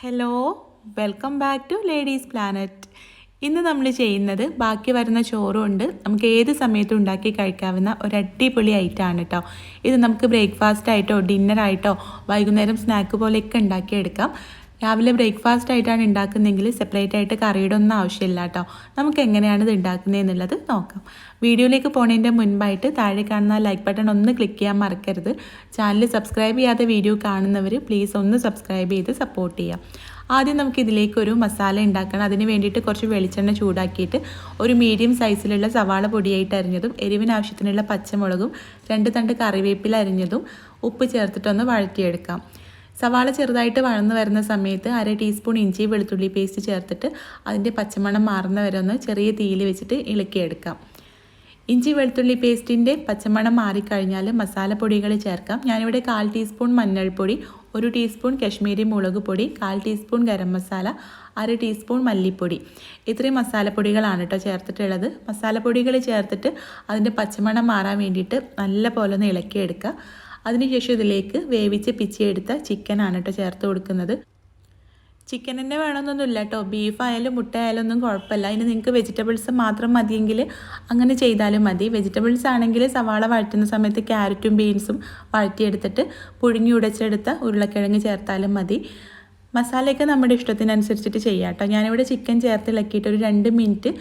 Hello, welcome back to ladies planet. ഇന്ന് നമ്മൾ ചെയ്യുന്നത് ബാക്കി വരുന്ന ചോറുകൊണ്ട് നമുക്ക് ഏത് സമയത്തും ഉണ്ടാക്കി കഴിക്കാവുന്ന ഒരു അടിപൊളി ഐറ്റമാണ് കേട്ടോ. ഇത് നമുക്ക് ബ്രേക്ക്ഫാസ്റ്റ് ആയിട്ടോ ഡിന്നറായിട്ടോ വൈകുന്നേരം സ്നാക്ക് പോലെയൊക്കെ ഉണ്ടാക്കിയെടുക്കാം. രാവിലെ ബ്രേക്ക്ഫാസ്റ്റ് ആയിട്ടാണ് ഉണ്ടാക്കുന്നതെങ്കിൽ സെപ്പറേറ്റ് ആയിട്ട് കറിയുടെ ഒന്നും ആവശ്യമില്ല കേട്ടോ. നമുക്ക് എങ്ങനെയാണ് ഇത് ഉണ്ടാക്കുന്നത് എന്നുള്ളത് നോക്കാം. വീഡിയോയിലേക്ക് പോകുന്നതിൻ്റെ മുൻപായിട്ട് താഴെ കാണുന്ന ലൈക്ക് ബട്ടൺ ഒന്ന് ക്ലിക്ക് ചെയ്യാൻ മറക്കരുത്. ചാനൽ സബ്സ്ക്രൈബ് ചെയ്യാതെ വീഡിയോ കാണുന്നവർ പ്ലീസ് ഒന്ന് സബ്സ്ക്രൈബ് ചെയ്ത് സപ്പോർട്ട് ചെയ്യാം. ആദ്യം നമുക്ക് ഇതിലേക്കൊരു മസാല ഉണ്ടാക്കണം. അതിന് വേണ്ടിയിട്ട് കുറച്ച് വെളിച്ചെണ്ണ ചൂടാക്കിയിട്ട് ഒരു മീഡിയം സൈസിലുള്ള സവാള പൊടിയായിട്ട് അരിഞ്ഞതും എരിവിന് ആവശ്യത്തിനുള്ള പച്ചമുളകും 2 തണ്ട് കറിവേപ്പില അരിഞ്ഞതും ഉപ്പ് ചേർത്തിട്ടൊന്ന് വഴറ്റിയെടുക്കാം. സവാള ചെറുതായിട്ട് വഴന്ന് വരുന്ന സമയത്ത് 1/2 ടീസ്പൂൺ ഇഞ്ചി വെളുത്തുള്ളി പേസ്റ്റ് ചേർത്തിട്ട് അതിൻ്റെ പച്ചമണം മാറുന്ന വരെ ഒന്ന് ചെറിയ തീയിൽ വെച്ചിട്ട് ഇളക്കിയെടുക്കാം. ഇഞ്ചി വെളുത്തുള്ളി പേസ്റ്റിൻ്റെ പച്ചമണം മാറിക്കഴിഞ്ഞാൽ മസാലപ്പൊടികൾ ചേർക്കാം. ഞാനിവിടെ 1/4 ടീസ്പൂൺ മഞ്ഞൾപ്പൊടി, 1 ടീസ്പൂൺ കശ്മീരി മുളക് പൊടി, 1/4 ടീസ്പൂൺ ഗരം മസാല, 1/2 ടീസ്പൂൺ മല്ലിപ്പൊടി, ഇത്രയും മസാലപ്പൊടികളാണ് കേട്ടോ ചേർത്തിട്ടുള്ളത്. മസാലപ്പൊടികൾ ചേർത്തിട്ട് അതിൻ്റെ പച്ചമണം മാറാൻ വേണ്ടിയിട്ട് നല്ല പോലെ ഒന്ന് ഇളക്കിയെടുക്കുക. അതിനുശേഷം ഇതിലേക്ക് വേവിച്ച് പിച്ചിയെടുത്ത ചിക്കനാണ് കേട്ടോ ചേർത്ത് കൊടുക്കുന്നത്. ചിക്കൻ തന്നെ വേണമെന്നൊന്നുമില്ല കേട്ടോ, ബീഫായാലും മുട്ട ആയാലും ഒന്നും കുഴപ്പമില്ല. ഇനി നിങ്ങൾക്ക് വെജിറ്റബിൾസ് മാത്രം മതിയെങ്കിൽ അങ്ങനെ ചെയ്താലും മതി. വെജിറ്റബിൾസ് ആണെങ്കിൽ സവാള വഴറ്റുന്ന സമയത്ത് ക്യാരറ്റും ബീൻസും വഴറ്റിയെടുത്തിട്ട് പുഴുങ്ങി ഉടച്ചെടുത്ത ഉരുളക്കിഴങ്ങ് ചേർത്താലും മതി. മസാലയൊക്കെ നമ്മുടെ ഇഷ്ടത്തിനനുസരിച്ചിട്ട് ചെയ്യാം കേട്ടോ. ഞാനിവിടെ ചിക്കൻ ചേർത്ത് ഇളക്കിയിട്ട് ഒരു 2 മിനിറ്റ്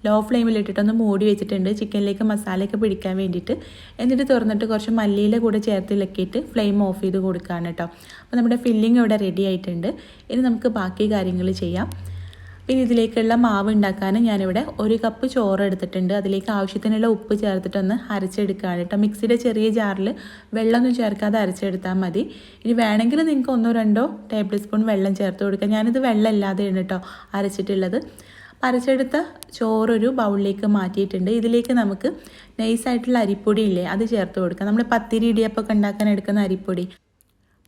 ലോ ഫ്ലെയിമിലിട്ടിട്ടൊന്ന് മൂടി വെച്ചിട്ടുണ്ട് ചിക്കനിലേക്ക് മസാലയൊക്കെ പിടിക്കാൻ വേണ്ടിയിട്ട്. എന്നിട്ട് തുറന്നിട്ട് കുറച്ച് മല്ലിയില കൂടെ ചേർത്ത് ഇളക്കിയിട്ട് ഫ്ലെയിം ഓഫ് ചെയ്ത് കൊടുക്കുകയാണ് കേട്ടോ. അപ്പോൾ നമ്മുടെ ഫില്ലിങ് ഇവിടെ റെഡി ആയിട്ടുണ്ട്. ഇനി നമുക്ക് ബാക്കി കാര്യങ്ങൾ ചെയ്യാം. പിന്നെ ഇതിലേക്കുള്ള മാവ് ഉണ്ടാക്കാൻ ഞാനിവിടെ 1 കപ്പ് ചോറ് എടുത്തിട്ടുണ്ട്. അതിലേക്ക് ആവശ്യത്തിനുള്ള ഉപ്പ് ചേർത്തിട്ടൊന്ന് അരച്ചെടുക്കുകയാണ് കേട്ടോ. മിക്സിയുടെ ചെറിയ ജാറിൽ വെള്ളമൊന്നും ചേർക്കാതെ അരച്ചെടുത്താൽ മതി. ഇനി വേണമെങ്കിൽ നിങ്ങൾക്ക് 1-2 ടേബിൾ സ്പൂൺ വെള്ളം ചേർത്ത് കൊടുക്കാം. ഞാനിത് വെള്ളം ഇല്ലാതെയാണ് കേട്ടോ അരച്ചിട്ടുള്ളത്. അരച്ചെടുത്ത ചോറൊരു ബൗളിലേക്ക് മാറ്റിയിട്ടുണ്ട്. ഇതിലേക്ക് നമുക്ക് നൈസായിട്ടുള്ള അരിപ്പൊടി ഇല്ലേ, അത് ചേർത്ത് കൊടുക്കാം. നമ്മൾ പത്തിരി ഇടിയപ്പമൊക്കെ ഉണ്ടാക്കാൻ എടുക്കുന്ന അരിപ്പൊടി,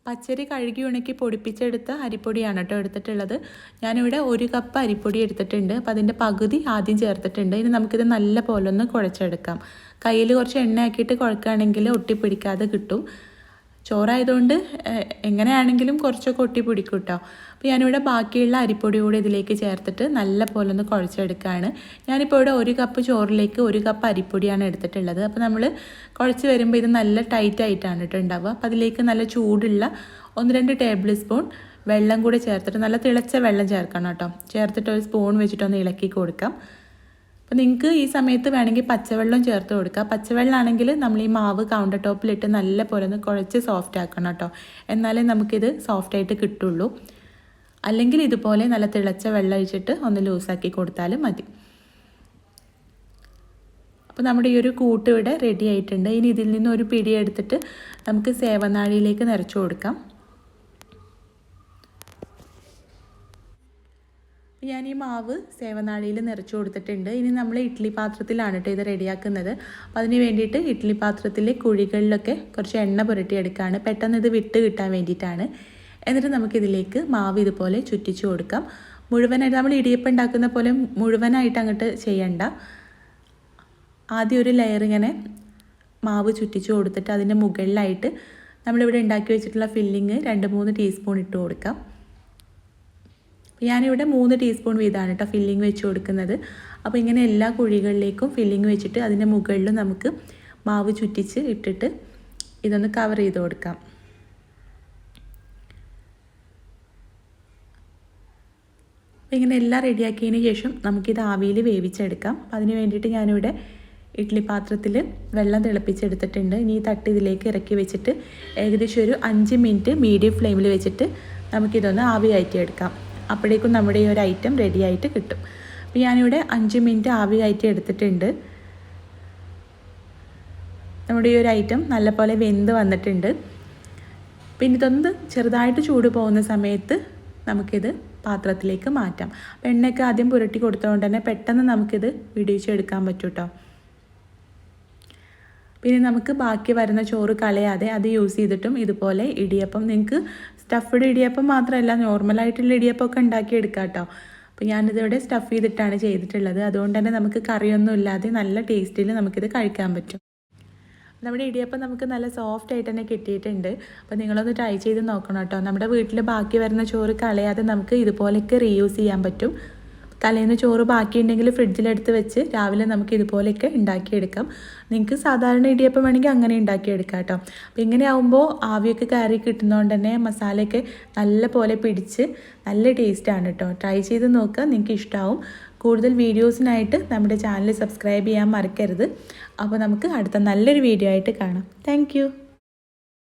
പച്ചരി കഴുകി ഉണക്കി പൊടിപ്പിച്ചെടുത്ത അരിപ്പൊടിയാണ് കേട്ടോ എടുത്തിട്ടുള്ളത്. ഞാനിവിടെ 1 കപ്പ് അരിപ്പൊടി എടുത്തിട്ടുണ്ട്. അപ്പോൾ അതിൻ്റെ പകുതി ആദ്യം ചേർത്തിട്ടുണ്ട്. ഇനി നമുക്കിത് നല്ല പോലെ ഒന്ന് കുഴച്ചെടുക്കാം. കയ്യിൽ കുറച്ച് എണ്ണ ആക്കിയിട്ട് കുഴക്കുകയാണെങ്കിൽ ഒട്ടിപ്പിടിക്കാതെ കിട്ടും. ചോറായതുകൊണ്ട് എങ്ങനെയാണെങ്കിലും കുറച്ചൊക്കെ ഒട്ടിപ്പിടിക്കും കേട്ടോ. അപ്പോൾ ഞാനിവിടെ ബാക്കിയുള്ള അരിപ്പൊടി കൂടെ ഇതിലേക്ക് ചേർത്തിട്ട് നല്ല പോലെ ഒന്ന് കുഴച്ചെടുക്കുകയാണ്. ഞാനിപ്പോൾ ഇവിടെ 1 കപ്പ് ചോറിലേക്ക് 1 കപ്പ് അരിപ്പൊടിയാണ് എടുത്തിട്ടുള്ളത്. അപ്പോൾ നമ്മൾ കുഴച്ച് വരുമ്പോൾ ഇത് നല്ല ടൈറ്റായിട്ടാണ് കേട്ടോ ഉണ്ടാവുക. അപ്പോൾ അതിലേക്ക് നല്ല ചൂടുള്ള 1-2 ടേബിൾ സ്പൂൺ വെള്ളം കൂടെ ചേർത്തിട്ട് നല്ല തിളച്ച വെള്ളം ചേർക്കണം കേട്ടോ. ചേർത്തിട്ട് ഒരു സ്പൂൺ വെച്ചിട്ടൊന്ന് ഇളക്കി കൊടുക്കാം. അപ്പോൾ നിങ്ങൾക്ക് ഈ സമയത്ത് വേണമെങ്കിൽ പച്ചവെള്ളം ചേർത്ത് കൊടുക്കാം. പച്ചവെള്ളമാണെങ്കിൽ നമ്മൾ ഈ മാവ് കൗണ്ടർ ടോപ്പിലിട്ട് നല്ല പോലെ ഒന്ന് കുഴച്ച് സോഫ്റ്റ് ആക്കണം കേട്ടോ. എന്നാലേ നമുക്കിത് സോഫ്റ്റായിട്ട് കിട്ടുള്ളൂ. അല്ലെങ്കിൽ ഇതുപോലെ നല്ല തിളച്ച വെള്ളം ഒഴിച്ചിട്ട് ഒന്ന് ലൂസാക്കി കൊടുത്താലും മതി. അപ്പോൾ നമ്മുടെ ഈ ഒരു കൂട്ട് ഇവിടെ റെഡി ആയിട്ടുണ്ട്. ഇനി ഇതിൽ നിന്ന് ഒരു പിടി എടുത്തിട്ട് നമുക്ക് സേവനാഴിയിലേക്ക് നിറച്ചു കൊടുക്കാം. ഞാൻ ഈ മാവ് സേവനാഴിയിൽ നിറച്ചു കൊടുത്തിട്ടുണ്ട്. ഇനി നമ്മൾ ഇഡ്ഡലി പാത്രത്തിലാണ് കേട്ടോ ഇത് റെഡിയാക്കുന്നത്. അപ്പോൾ അതിന് വേണ്ടിയിട്ട് ഇഡ്ഡലി പാത്രത്തിലെ കുഴികളിലൊക്കെ കുറച്ച് എണ്ണ പുരട്ടിയെടുക്കുകയാണ്. പെട്ടെന്ന് ഇത് വിട്ട് കിട്ടാൻ വേണ്ടിയിട്ടാണ്. എന്നിട്ട് നമുക്കിതിലേക്ക് മാവ് ഇതുപോലെ ചുറ്റിച്ചു കൊടുക്കാം. മുഴുവനായിട്ട് നമ്മൾ ഇടിയപ്പം ഉണ്ടാക്കുന്ന പോലെ മുഴുവനായിട്ട് അങ്ങോട്ട് ചെയ്യണ്ട. ആദ്യം ഒരു ലെയർ ഇങ്ങനെ മാവ് ചുറ്റിച്ചു കൊടുത്തിട്ട് അതിൻ്റെ മുകളിലായിട്ട് നമ്മളിവിടെ ഉണ്ടാക്കി വെച്ചിട്ടുള്ള ഫില്ലിങ് 2-3 ടീസ്പൂൺ ഇട്ട് കൊടുക്കാം. ഞാനിവിടെ 3 ടീസ്പൂൺ വീതമാണ് കേട്ടോ ഫില്ലിങ് വെച്ച് കൊടുക്കുന്നത്. അപ്പോൾ ഇങ്ങനെ എല്ലാ കുഴികളിലേക്കും ഫില്ലിങ് വെച്ചിട്ട് അതിൻ്റെ മുകളിൽ നമുക്ക് മാവ് ചുറ്റിച്ച് ഇട്ടിട്ട് ഇതൊന്ന് കവർ ചെയ്ത് കൊടുക്കാം. അപ്പോൾ ഇങ്ങനെ എല്ലാം റെഡിയാക്കിയതിന് ശേഷം നമുക്കിത് ആവിയിൽ വേവിച്ചെടുക്കാം. അപ്പോൾ അതിന് വേണ്ടിയിട്ട് ഞാനിവിടെ ഇഡ്ഡലി പാത്രത്തിൽ വെള്ളം തിളപ്പിച്ചെടുത്തിട്ടുണ്ട്. ഇനി ഈ തട്ട് ഇതിലേക്ക് ഇറക്കി വെച്ചിട്ട് ഏകദേശം ഒരു 5 മിനിറ്റ് മീഡിയം ഫ്ലെയിമിൽ വെച്ചിട്ട് നമുക്കിതൊന്ന് ആവി കയറ്റിയെടുക്കാം. അപ്പോഴേക്കും നമ്മുടെ ഈ ഒരു ഐറ്റം റെഡി ആയിട്ട് കിട്ടും. അപ്പോൾ ഞാനിവിടെ 5 മിനിറ്റ് ആവി കയറ്റി എടുത്തിട്ടുണ്ട്. നമ്മുടെ ഈ ഒരു ഐറ്റം നല്ലപോലെ വെന്ത് വന്നിട്ടുണ്ട്. പിന്നെ ഇതൊന്ന് ചെറുതായിട്ട് ചൂട് പോകുന്ന സമയത്ത് നമുക്കിത് പാത്രത്തിലേക്ക് മാറ്റാം. അപ്പോൾ എണ്ണയൊക്കെ ആദ്യം പുരട്ടി കൊടുത്തതുകൊണ്ട് തന്നെ പെട്ടെന്ന് നമുക്കിത് വിടിയിച്ചെടുക്കാൻ പറ്റും കേട്ടോ. പിന്നെ നമുക്ക് ബാക്കി വരുന്ന ചോറ് കളയാതെ അത് യൂസ് ചെയ്തിട്ടും ഇതുപോലെ ഇടിയപ്പം, നിങ്ങൾക്ക് സ്റ്റഫ്ഡ് ഇടിയപ്പം മാത്രമല്ല നോർമലായിട്ടുള്ള ഇടിയപ്പമൊക്കെ ഉണ്ടാക്കിയെടുക്കാം കേട്ടോ. അപ്പോൾ ഞാനിതിവിടെ സ്റ്റഫ് ചെയ്തിട്ടാണ് ചെയ്തിട്ടുള്ളത്. അതുകൊണ്ട് തന്നെ നമുക്ക് കറിയൊന്നും ഇല്ലാതെ നല്ല ടേസ്റ്റിൽ നമുക്കിത് കഴിക്കാൻ പറ്റും. നമ്മുടെ ഇടിയപ്പം നമുക്ക് നല്ല സോഫ്റ്റ് ആയിട്ട് തന്നെ കിട്ടിയിട്ടുണ്ട്. അപ്പോൾ നിങ്ങളൊന്ന് ട്രൈ ചെയ്ത് നോക്കണം കേട്ടോ. നമ്മുടെ വീട്ടിൽ ബാക്കി വരുന്ന ചോറ് കളയാതെ നമുക്ക് ഇതുപോലെയൊക്കെ റീയൂസ് ചെയ്യാൻ പറ്റും. തലേന്ന് ചോറ് ബാക്കിയുണ്ടെങ്കിൽ ഫ്രിഡ്ജിലെടുത്ത് വെച്ച് രാവിലെ നമുക്ക് ഇതുപോലെയൊക്കെ ഉണ്ടാക്കിയെടുക്കാം. നിങ്ങൾക്ക് സാധാരണ ഇടിയപ്പം വേണമെങ്കിൽ അങ്ങനെ ഉണ്ടാക്കിയെടുക്കാം കേട്ടോ. അപ്പോൾ ഇങ്ങനെ ആകുമ്പോൾ ആവിയൊക്കെ കയറി കിട്ടുന്നതുകൊണ്ട് തന്നെ മസാലയൊക്കെ നല്ല പോലെ പിടിച്ച് നല്ല ടേസ്റ്റാണ് കേട്ടോ. ട്രൈ ചെയ്ത് നോക്കുക, നിങ്ങൾക്ക് ഇഷ്ടമാവും. കൂടുതൽ വീഡിയോസിനായിട്ട് നമ്മുടെ ചാനൽ സബ്സ്ക്രൈബ് ചെയ്യാൻ മറക്കരുത്. അപ്പോൾ നമുക്ക് അടുത്ത നല്ലൊരു വീഡിയോ ആയിട്ട് കാണാം. താങ്ക്